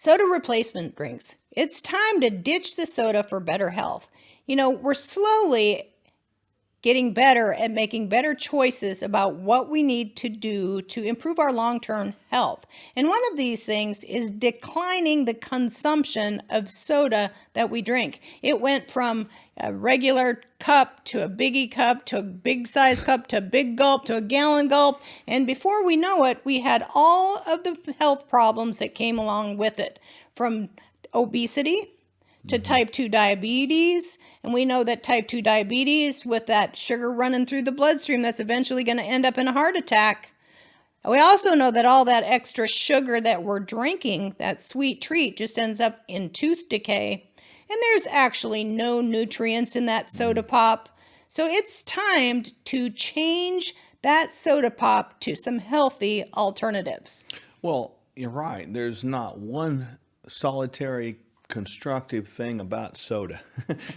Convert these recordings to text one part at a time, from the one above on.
Soda replacement drinks. It's time to ditch the soda for better health. We're slowly getting better at making better choices about what we need to do to improve our long-term health. And one of these things is declining the consumption of soda that we drink. It went from a regular cup to a biggie cup to a big size cup to a big gulp to a gallon gulp. And before we know it, we had all of the health problems that came along with it, from obesity to type 2 diabetes. And we know that type 2 diabetes, with that sugar running through the bloodstream, that's eventually going to end up in a heart attack. We also know that all that extra sugar that we're drinking, that sweet treat, just ends up in tooth decay. And there's actually no nutrients in that soda pop. So it's time to change that soda pop to some healthy alternatives. Well, you're right. There's not one solitary constructive thing about soda,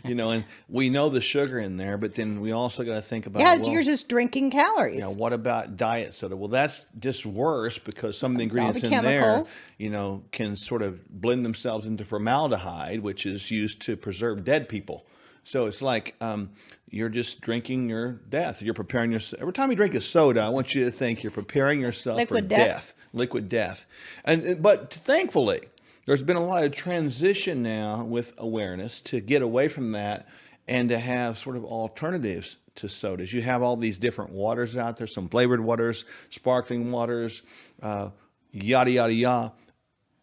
and we know the sugar in there, but then we also got to think about, you're just drinking calories. What about diet soda? Well, that's just worse, because some of the ingredients in chemicals there, can sort of blend themselves into formaldehyde, which is used to preserve dead people. So it's like you're just drinking your death. You're preparing yourself. Every time you drink a soda, I want you to think you're preparing yourself for death, liquid death. But thankfully, there's been a lot of transition now with awareness to get away from that and to have sort of alternatives to sodas. You have all these different waters out there, some flavored waters, sparkling waters, yada, yada, yada.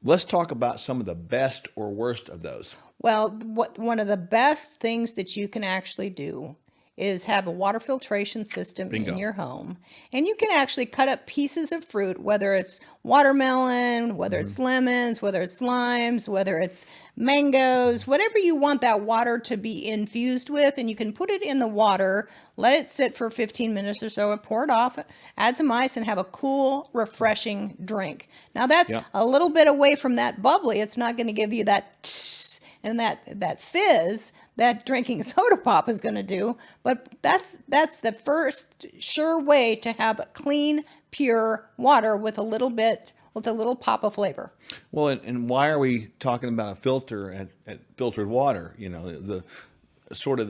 Let's talk about some of the best or worst of those. Well, one of the best things that you can actually do is have a water filtration system Bingo. In your home. And you can actually cut up pieces of fruit, whether it's watermelon, whether it's lemons, whether it's limes, whether it's mangoes, whatever you want that water to be infused with. And you can put it in the water, let it sit for 15 minutes or so, and pour it off, add some ice, and have a cool, refreshing drink. Now that's a little bit away from that bubbly. It's not going to give you that and that fizz that drinking soda pop is going to do, but that's the first sure way to have clean, pure water with a little pop of flavor. Well, and why are we talking about a filter at filtered water? The sort of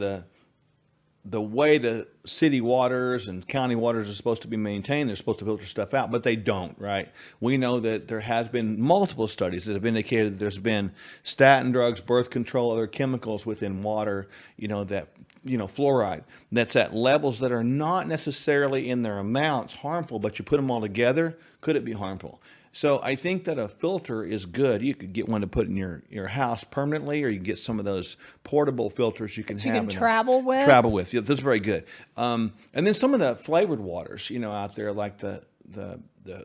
the way the city waters and county waters are supposed to be maintained, they're supposed to filter stuff out, but they don't, right? We know that there has been multiple studies that have indicated that there's been statin drugs, birth control, other chemicals within water, fluoride, that's at levels that are not necessarily in their amounts harmful, but you put them all together, could it be harmful? So I think that a filter is good. You could get one to put in your house permanently, or you can get some of those portable filters you can travel with. Yeah, that's very good. And then some of the flavored waters, out there, like the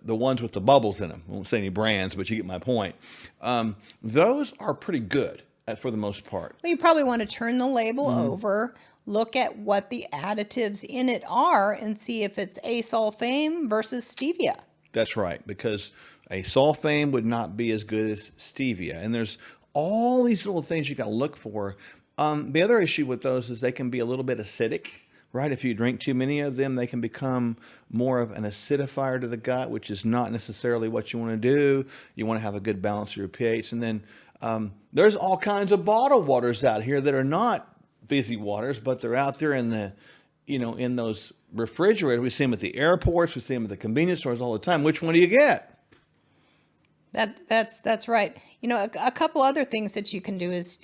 ones with the bubbles in them. I won't say any brands, but you get my point. Those are pretty good for the most part. Well, you probably want to turn the label over, look at what the additives in it are, and see if it's asulfame versus stevia. That's right, because a sulfame would not be as good as stevia. And there's all these little things you got to look for. The other issue with those is they can be a little bit acidic, right? If you drink too many of them, they can become more of an acidifier to the gut, which is not necessarily what you want to do. You want to have a good balance of your pH. And then there's all kinds of bottled waters out here that are not fizzy waters, but they're out there in the, in those refrigerators. We see them at the airports. We see them at the convenience stores all the time. Which one do you get? That's right. A couple other things that you can do is,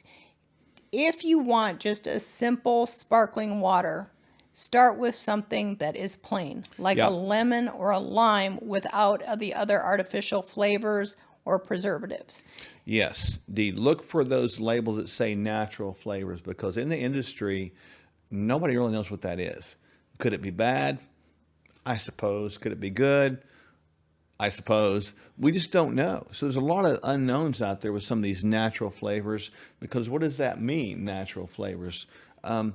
if you want just a simple sparkling water, start with something that is plain, like a lemon or a lime, without the other artificial flavors or preservatives. Yes, Dee. Look for those labels that say natural flavors, because in the industry, nobody really knows what that is. Could it be bad? I suppose. Could it be good? I suppose. We just don't know. So there's a lot of unknowns out there with some of these natural flavors, because what does that mean, natural flavors? The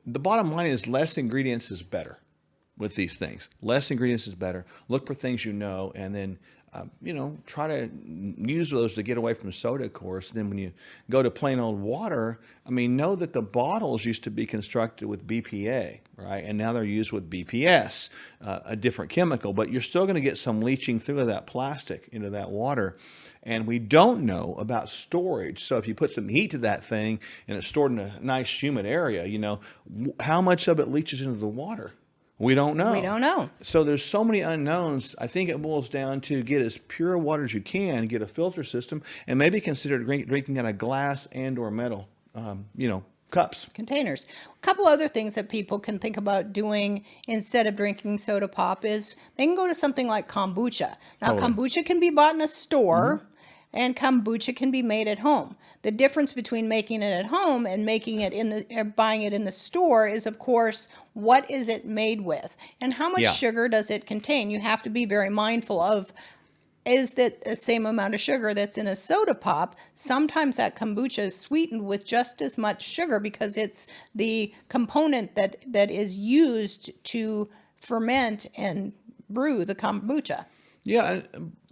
bottom line is less ingredients is better with these things. Less ingredients is better. Look for things and then try to use those to get away from soda, of course. Then when you go to plain old water, know that the bottles used to be constructed with BPA, right? And now they're used with BPS, a different chemical, but you're still going to get some leaching through of that plastic into that water. and we don't know about storage. So if you put some heat to that thing and it's stored in a nice humid area, how much of it leaches into the water? We don't know. We don't know. So there's so many unknowns. I think it boils down to get as pure water as you can, get a filter system, and maybe consider drinking out of glass and or metal, cups. Containers. A couple other things that people can think about doing instead of drinking soda pop is they can go to something like kombucha. Now, kombucha can be bought in a store, and kombucha can be made at home. The difference between making it at home and making it buying it in the store is, of course, what is it made with and how much sugar does it contain. You have to be very mindful of, is that the same amount of sugar that's in a soda pop? Sometimes that kombucha is sweetened with just as much sugar because it's the component that is used to ferment and brew the kombucha. Yeah,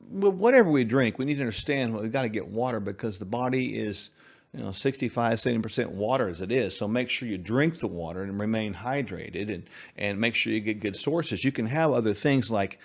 well, whatever we drink, we need to understand we've got to get water because the body is 65-70% water as it is. So make sure you drink the water and remain hydrated, and make sure you get good sources. You can have other things like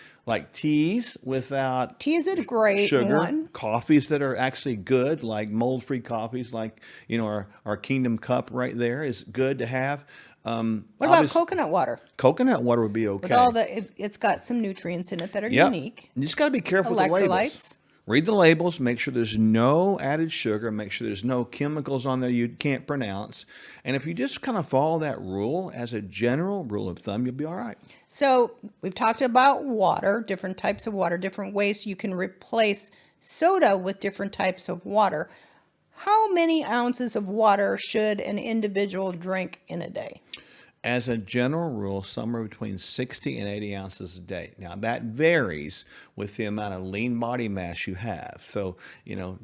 teas without tea is a great sugar, one. coffees that are actually good, like mold-free coffees, like our Kingdom Cup right there is good to have. What about coconut water? Coconut water would be okay. With all it's got some nutrients in it that are unique. You just got to be careful with the labels. Electrolytes. Read the labels, make sure there's no added sugar, make sure there's no chemicals on there you can't pronounce. And if you just kind of follow that rule as a general rule of thumb, you'll be all right. So we've talked about water, different types of water, different ways you can replace soda with different types of water. How many ounces of water should an individual drink in a day? As a general rule, somewhere between 60 and 80 ounces a day. Now, that varies with the amount of lean body mass you have. So,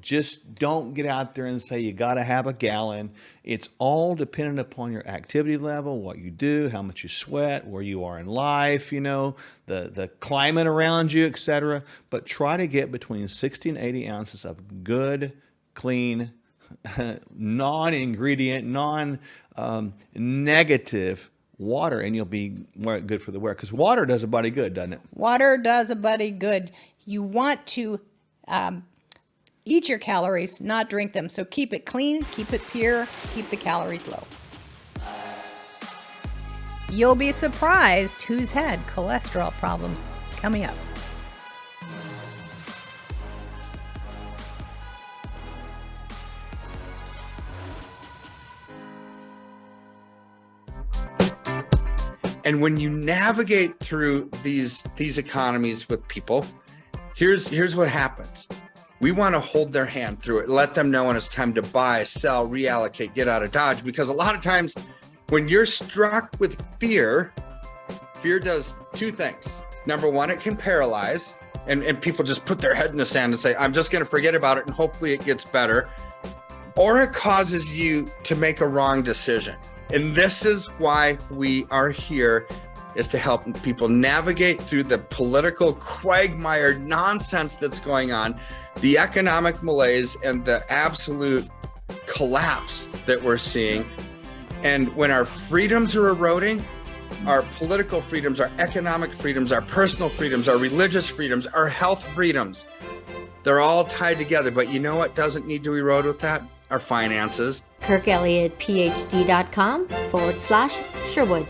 just don't get out there and say you got to have a gallon. It's all dependent upon your activity level, what you do, how much you sweat, where you are in life, the climate around you, etc. But try to get between 60 and 80 ounces of good, clean, non-ingredient, non-negative water, and you'll be more good for the wear. Because water does a body good, doesn't it? Water does a body good. You want to eat your calories, not drink them. So keep it clean, keep it pure, keep the calories low. You'll be surprised who's had cholesterol problems. Coming up. And when you navigate through these economies with people, here's what happens. We want to hold their hand through it, let them know when it's time to buy, sell, reallocate, get out of Dodge. Because a lot of times when you're struck with fear does two things. Number one, it can paralyze, and people just put their head in the sand and say, I'm just going to forget about it and hopefully it gets better. Or it causes you to make a wrong decision. And this is why we are here, is to help people navigate through the political quagmire nonsense that's going on, the economic malaise, and the absolute collapse that we're seeing. And when our freedoms are eroding, our political freedoms, our economic freedoms, our personal freedoms, our religious freedoms, our health freedoms, they're all tied together. But you know what doesn't need to erode with that? Our finances. KirkElliottPhD.com/Sherwood.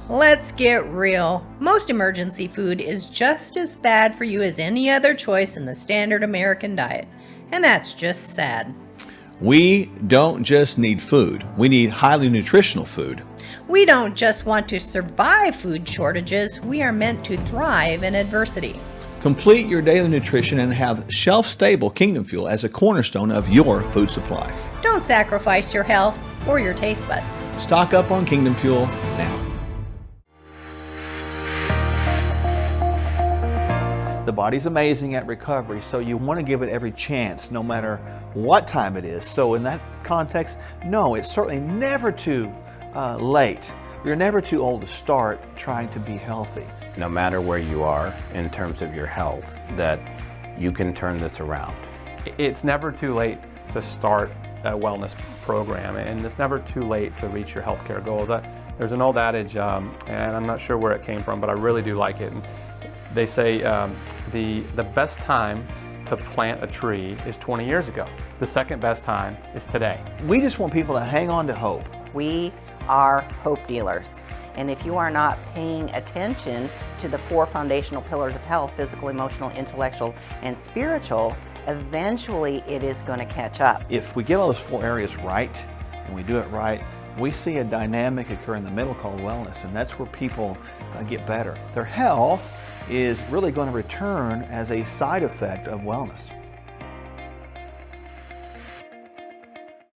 Let's get real. Most emergency food is just as bad for you as any other choice in the standard American diet. And that's just sad. We don't just need food. We need highly nutritional food. We don't just want to survive food shortages. We are meant to thrive in adversity. Complete your daily nutrition and have shelf-stable Kingdom Fuel as a cornerstone of your food supply. Don't sacrifice your health or your taste buds. Stock up on Kingdom Fuel now. The body's amazing at recovery, so you want to give it every chance, no matter what time it is. So in that context, no, it's certainly never too late. You're never too old to start trying to be healthy. No matter where you are in terms of your health, that you can turn this around. It's never too late to start a wellness program, and it's never too late to reach your healthcare goals. There's an old adage, and I'm not sure where it came from, but I really do like it. And they say the best time to to plant a tree is 20 years ago. The second best time is today. We just want people to hang on to hope. We are hope dealers. And if you are not paying attention to the 4 foundational pillars of health, physical, emotional, intellectual, and spiritual, eventually it is going to catch up. If we get all those 4 areas right, and we do it right, we see a dynamic occur in the middle called wellness, and that's where people get better. Their health is really going to return as a side effect of wellness.